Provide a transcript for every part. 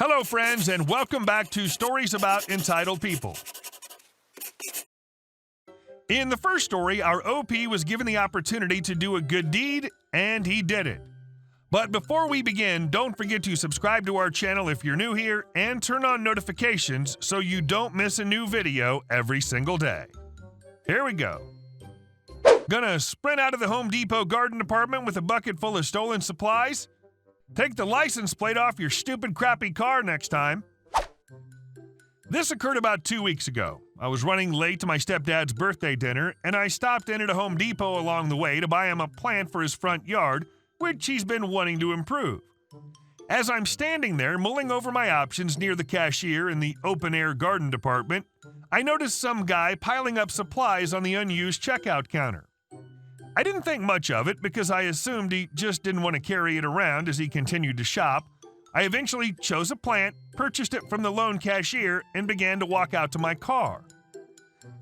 Hello, friends, and welcome back to Stories About Entitled People. In the first story, our OP was given the opportunity to do a good deed, and he did it. But before we begin, don't forget to subscribe to our channel if you're new here and turn on notifications so you don't miss a new video every single day. Here we go. Gonna sprint out of the Home Depot garden department with a bucket full of stolen supplies? Take the license plate off your stupid crappy car next time. This occurred about 2 weeks ago. I was running late to my stepdad's birthday dinner, and I stopped in at a Home Depot along the way to buy him a plant for his front yard, which he's been wanting to improve. As I'm standing there mulling over my options near the cashier in the open-air garden department, I noticed some guy piling up supplies on the unused checkout counter. I didn't think much of it because I assumed he just didn't want to carry it around as he continued to shop. I eventually chose a plant, purchased it from the lone cashier, and began to walk out to my car.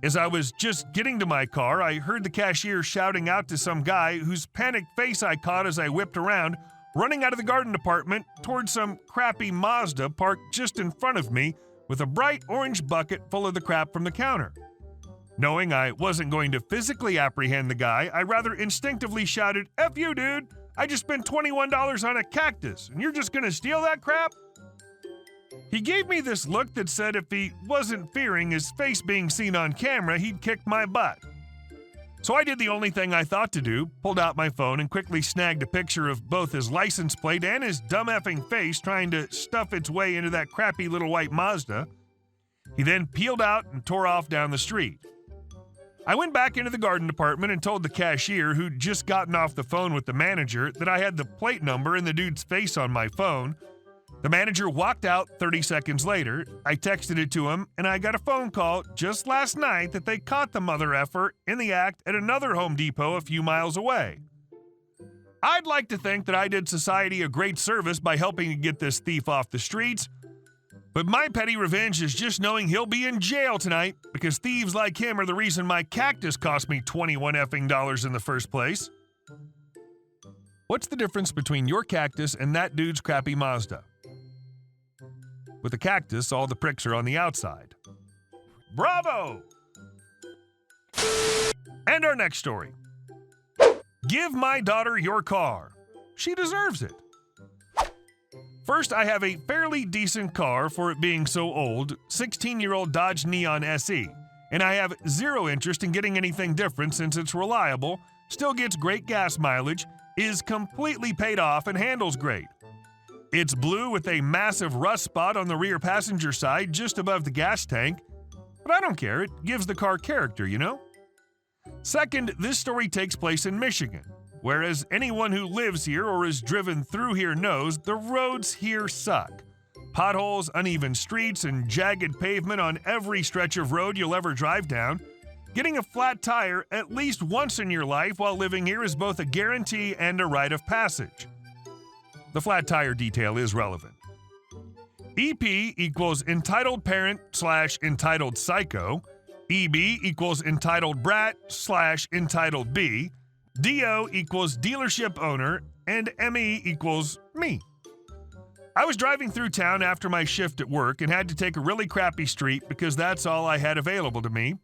As I was just getting to my car, I heard the cashier shouting out to some guy whose panicked face I caught as I whipped around, running out of the garden department towards some crappy Mazda parked just in front of me with a bright orange bucket full of the crap from the counter. Knowing I wasn't going to physically apprehend the guy, I rather instinctively shouted, "F you, dude! I just spent $21 on a cactus, and you're just gonna steal that crap?" He gave me this look that said if he wasn't fearing his face being seen on camera, he'd kick my butt. So I did the only thing I thought to do, pulled out my phone and quickly snagged a picture of both his license plate and his dumb effing face trying to stuff its way into that crappy little white Mazda. He then peeled out and tore off down the street. I went back into the garden department and told the cashier, who'd just gotten off the phone with the manager, that I had the plate number and the dude's face on my phone. The manager walked out 30 seconds later. I texted it to him, and I got a phone call just last night that they caught the mother effer in the act at another Home Depot a few miles away. I'd like to think that I did society a great service by helping to get this thief off the streets, but my petty revenge is just knowing he'll be in jail tonight because thieves like him are the reason my cactus cost me $21 effing in the first place. What's the difference between your cactus and that dude's crappy Mazda? With a cactus, all the pricks are on the outside. Bravo! And our next story. Give my daughter your car. She deserves it. First, I have a fairly decent car for it being so old, 16-year-old Dodge Neon SE, and I have zero interest in getting anything different since it's reliable, still gets great gas mileage, is completely paid off, and handles great. It's blue with a massive rust spot on the rear passenger side just above the gas tank, but I don't care, it gives the car character, you know? Second, this story takes place in Michigan. Whereas anyone who lives here or has driven through here knows the roads here suck. Potholes, uneven streets, and jagged pavement on every stretch of road you'll ever drive down. Getting a flat tire at least once in your life while living here is both a guarantee and a rite of passage. The flat tire detail is relevant. EP equals entitled parent / entitled psycho. EB equals entitled brat / entitled B. DO equals dealership owner, and ME equals me. I was driving through town after my shift at work and had to take a really crappy street because that's all I had available to me.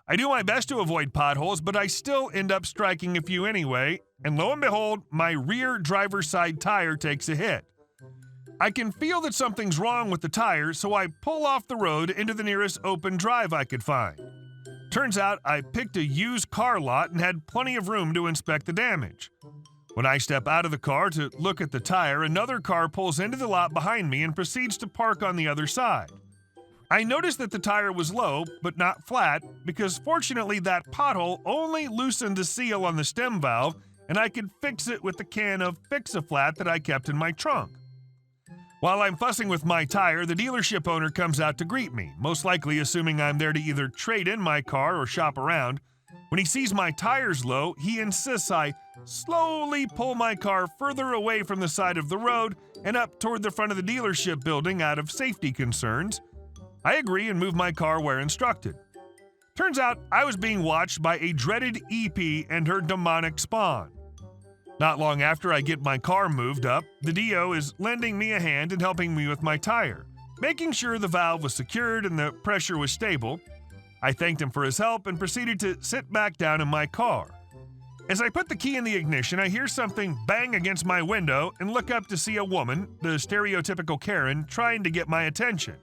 I do my best to avoid potholes, but I still end up striking a few anyway, and lo and behold, my rear driver's side tire takes a hit. I can feel that something's wrong with the tire, so I pull off the road into the nearest open drive I could find. Turns out I picked a used car lot and had plenty of room to inspect the damage. When I step out of the car to look at the tire, another car pulls into the lot behind me and proceeds to park on the other side. I noticed that the tire was low, but not flat, because fortunately that pothole only loosened the seal on the stem valve, and I could fix it with the can of Fix-A-Flat that I kept in my trunk. While I'm fussing with my tire, the dealership owner comes out to greet me, most likely assuming I'm there to either trade in my car or shop around. When he sees my tires low, he insists I slowly pull my car further away from the side of the road and up toward the front of the dealership building out of safety concerns. I agree and move my car where instructed. Turns out I was being watched by a dreaded EP and her demonic spawn. Not long after I get my car moved up, the DO is lending me a hand and helping me with my tire, making sure the valve was secured and the pressure was stable. I thanked him for his help and proceeded to sit back down in my car. As I put the key in the ignition, I hear something bang against my window and look up to see a woman, the stereotypical Karen, trying to get my attention.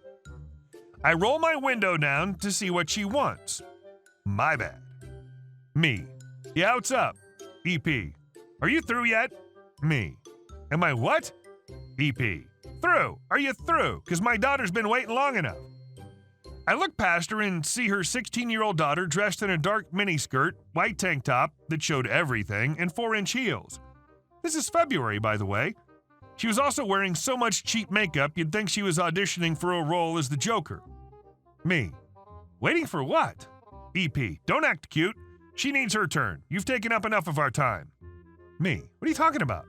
I roll my window down to see what she wants. My bad. Me. Yeah, what's up? EP. Are you through yet? Me. Am I what? EP. Through. Are you through? 'Cause my daughter's been waiting long enough. I look past her and see her 16-year-old daughter dressed in a dark miniskirt, white tank top that showed everything, and 4-inch heels. This is February, by the way. She was also wearing so much cheap makeup you'd think she was auditioning for a role as the Joker. Me. Waiting for what? EP. Don't act cute. She needs her turn. You've taken up enough of our time. Me. What are you talking about?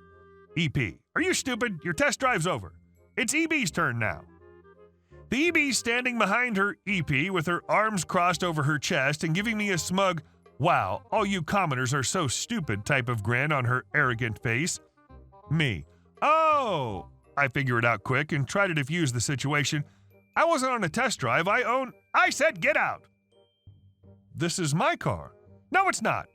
EP. Are you stupid? Your test drive's over. It's EB's turn now. The EB's standing behind her EP with her arms crossed over her chest and giving me a smug, "Wow, all you commoners are so stupid" type of grin on her arrogant face. Me. Oh! I figure it out quick and try to defuse the situation. I wasn't on a test drive. I said get out! This is my car. No, it's not.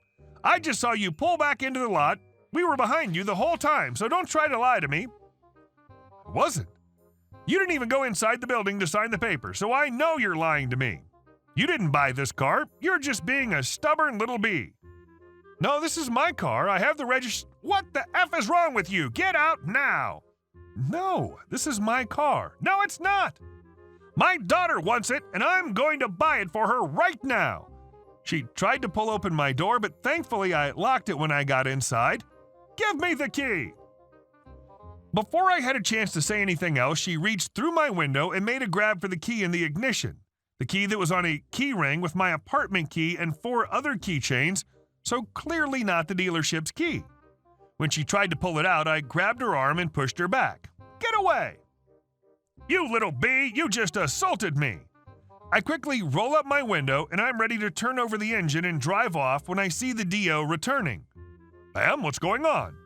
I just saw you pull back into the lot. We were behind you the whole time, so don't try to lie to me. I wasn't. You didn't even go inside the building to sign the paper, so I know you're lying to me. You didn't buy this car. You're just being a stubborn little bee. No, this is my car. I have the What the F is wrong with you? Get out now. No, this is my car. No, it's not. My daughter wants it, and I'm going to buy it for her right now. She tried to pull open my door, but thankfully I locked it when I got inside. Give me the key. Before I had a chance to say anything else, she reached through my window and made a grab for the key in the ignition. The key that was on a key ring with my apartment key and 4 other keychains, so clearly not the dealership's key. When she tried to pull it out, I grabbed her arm and pushed her back. Get away! You little bee, you just assaulted me! I quickly roll up my window and I'm ready to turn over the engine and drive off when I see the DO returning. Ma'am, what's going on?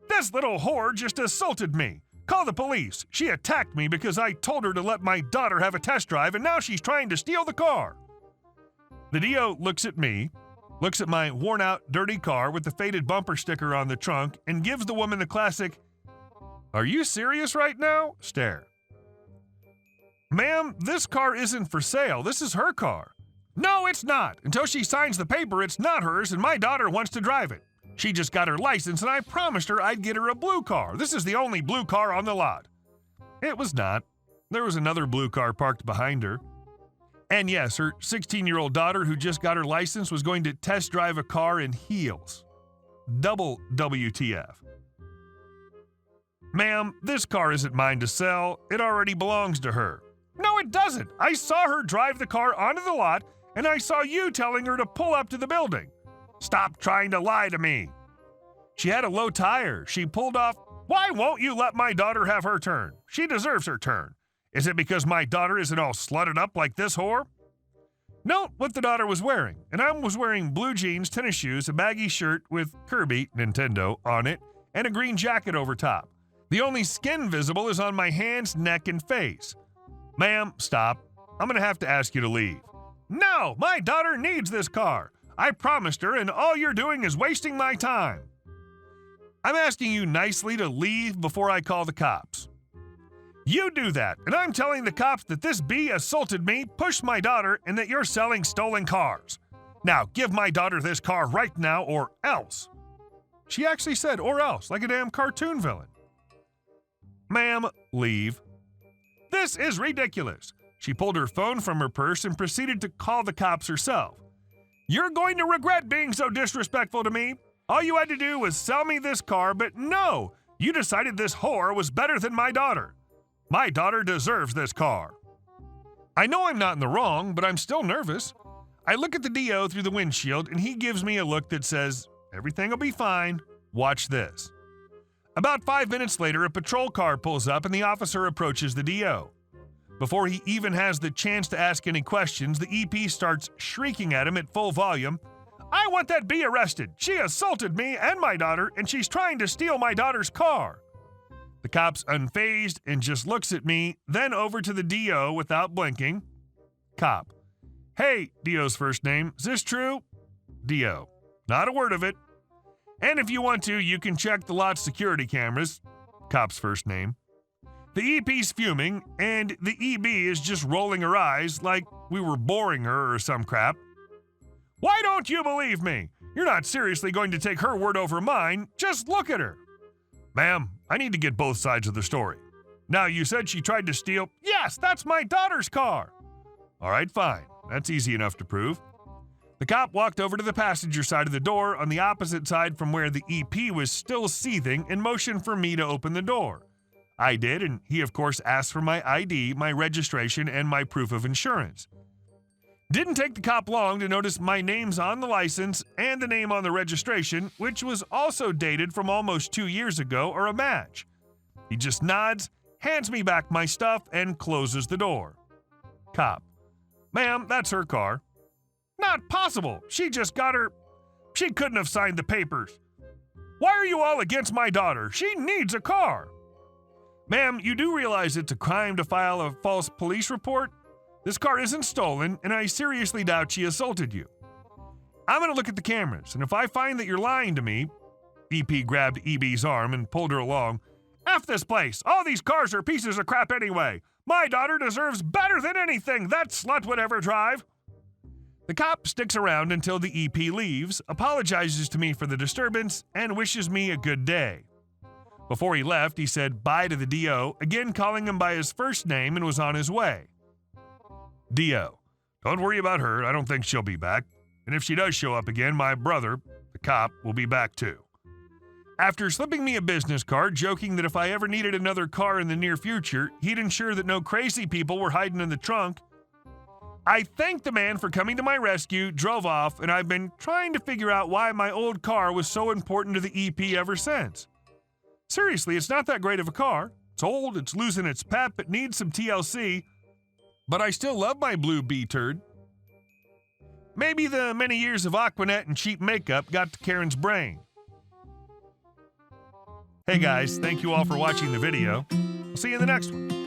This little whore just assaulted me. Call the police. She attacked me because I told her to let my daughter have a test drive and now she's trying to steal the car. The DO looks at me, looks at my worn-out, dirty car with the faded bumper sticker on the trunk, and gives the woman the classic, "Are you serious right now?" stare. Ma'am, this car isn't for sale. This is her car. No, it's not. Until she signs the paper, it's not hers, and my daughter wants to drive it. She just got her license, and I promised her I'd get her a blue car. This is the only blue car on the lot. It was not. There was another blue car parked behind her. And yes, her 16-year-old daughter who just got her license was going to test drive a car in heels. Double WTF. Ma'am, this car isn't mine to sell. It already belongs to her. No, it doesn't. I saw her drive the car onto the lot, and I saw you telling her to pull up to the building. Stop trying to lie to me. She had a low tire. She pulled off. Why won't you let my daughter have her turn? She deserves her turn. Is it because my daughter isn't all slutted up like this whore? Note what the daughter was wearing, and I was wearing blue jeans, tennis shoes, a baggy shirt with Kirby, Nintendo, on it, and a green jacket over top. The only skin visible is on my hands, neck, and face. Ma'am, stop. I'm going to have to ask you to leave. No, my daughter needs this car. I promised her, and all you're doing is wasting my time. I'm asking you nicely to leave before I call the cops. You do that, and I'm telling the cops that this bee assaulted me, pushed my daughter, and that you're selling stolen cars. Now, give my daughter this car right now or else. She actually said or else, like a damn cartoon villain. Ma'am, leave. This is ridiculous. She pulled her phone from her purse and proceeded to call the cops herself. You're going to regret being so disrespectful to me. All you had to do was sell me this car, but no, you decided this whore was better than my daughter. My daughter deserves this car. I know I'm not in the wrong, but I'm still nervous. I look at the DO through the windshield, and he gives me a look that says, everything will be fine. Watch this. About 5 minutes later, a patrol car pulls up, and the officer approaches the DO. Before he even has the chance to ask any questions, the EP starts shrieking at him at full volume. I want that bee arrested. She assaulted me and my daughter, and she's trying to steal my daughter's car. The cop's unfazed and just looks at me, then over to the DO without blinking. Cop. Hey, DO's first name, is this true? DO. Not a word of it. And if you want to, you can check the lot's security cameras. Cop's first name. The EP's fuming, and the EB is just rolling her eyes like we were boring her or some crap. Why don't you believe me? You're not seriously going to take her word over mine. Just look at her. Ma'am, I need to get both sides of the story. Now, you said she tried to steal. Yes, that's my daughter's car. All right, fine. That's easy enough to prove. The cop walked over to the passenger side of the door on the opposite side from where the EP was still seething and motioned for me to open the door. I did, and he, of course, asked for my ID, my registration, and my proof of insurance. Didn't take the cop long to notice my name's on the license and the name on the registration, which was also dated from almost 2 years ago, or a match. He just nods, hands me back my stuff, and closes the door. Cop. Ma'am, that's her car. Not possible. She just got her. She couldn't have signed the papers. Why are you all against my daughter? She needs a car. Ma'am, you do realize it's a crime to file a false police report? This car isn't stolen, and I seriously doubt she assaulted you. I'm going to look at the cameras, and if I find that you're lying to me, EP grabbed EB's arm and pulled her along. F this place. All these cars are pieces of crap anyway. My daughter deserves better than anything that slut would ever drive. The cop sticks around until the EP leaves, apologizes to me for the disturbance, and wishes me a good day. Before he left, he said bye to the DO, again calling him by his first name, and was on his way. DO. Don't worry about her. I don't think she'll be back. And if she does show up again, my brother, the cop, will be back too. After slipping me a business card, joking that if I ever needed another car in the near future, he'd ensure that no crazy people were hiding in the trunk, I thanked the man for coming to my rescue, drove off, and I've been trying to figure out why my old car was so important to the EP ever since. Seriously, it's not that great of a car. It's old, it's losing its pep, it needs some TLC, but I still love my blue B-turd. Maybe the many years of Aquanet and cheap makeup got to Karen's brain. Hey guys, thank you all for watching the video. I'll see you in the next one.